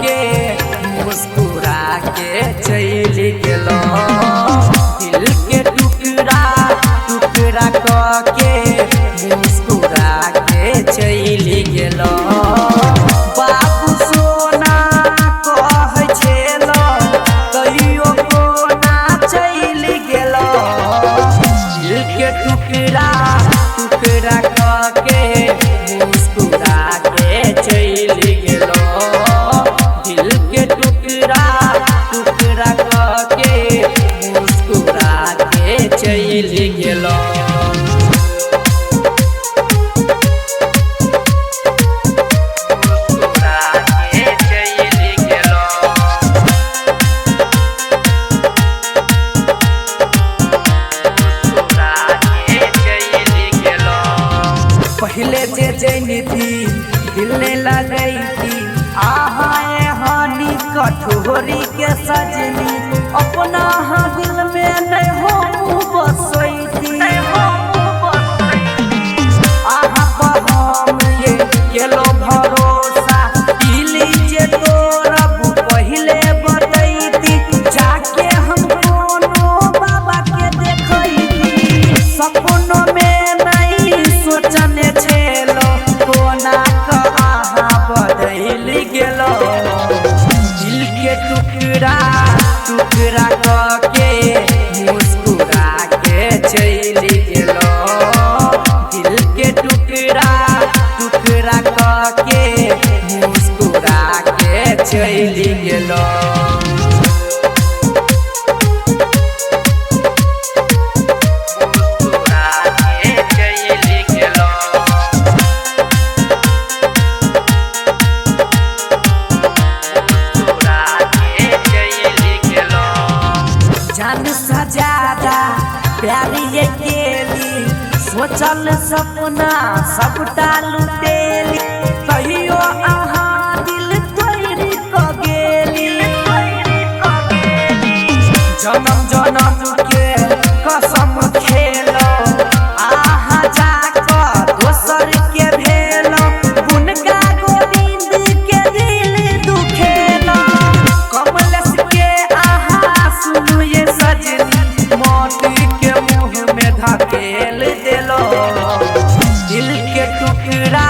के मुस्कुरा के चल गेलो। दिल के टुकड़ा टुकड़ा के मुस्कुरा के चल गेलो। बाबू सोना कह छेलो कहियो कोना चल गेलो। दिल के टुकड़ा टुकड़ा के मुस्कुरा के चल गेलो। दिल के टुकड़ा टुकड़ा के मुस्कुरा के चल गेलो। पहले जे जैनी थी दिल ने लगई थी आहाए हानि कठोरी के सजनी। अपना हाँ दिल में नहीं हो बसई थी आहा हम ये केलो भरोसा दिली जे तोरब पहले बतैती। जाके हम कोनो बाबा के देखई थी सपनों में नहीं सोचने छेलो कोना कहा बदल गेलो। दिल के टुकड़ा टुकड़ा के मुस्कुरा के चल गेलो। दिल के टुकड़ा टुकड़ा के मुस्कुरा के चल गेलो। जान सजादा प्यारी ये केली सोचल सपना सबटा लुटेली। कहियो अहाँ दिल तोड़ क गेली। जन्म जन्म के कसम खेलो आहा जाकर दोसर के भेलो। गुनगा गोविंद के दिल दुखेलो। कमलेश के आहा सुनु ये सजनी मोती के मुँह में धकेल देलो। दिल के टुकड़ा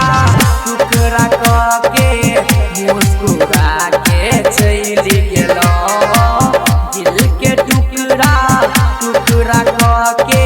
टुकड़ा के मुस्कुरा के चल गेलो। दिल के टुकड़ा टुकड़ा के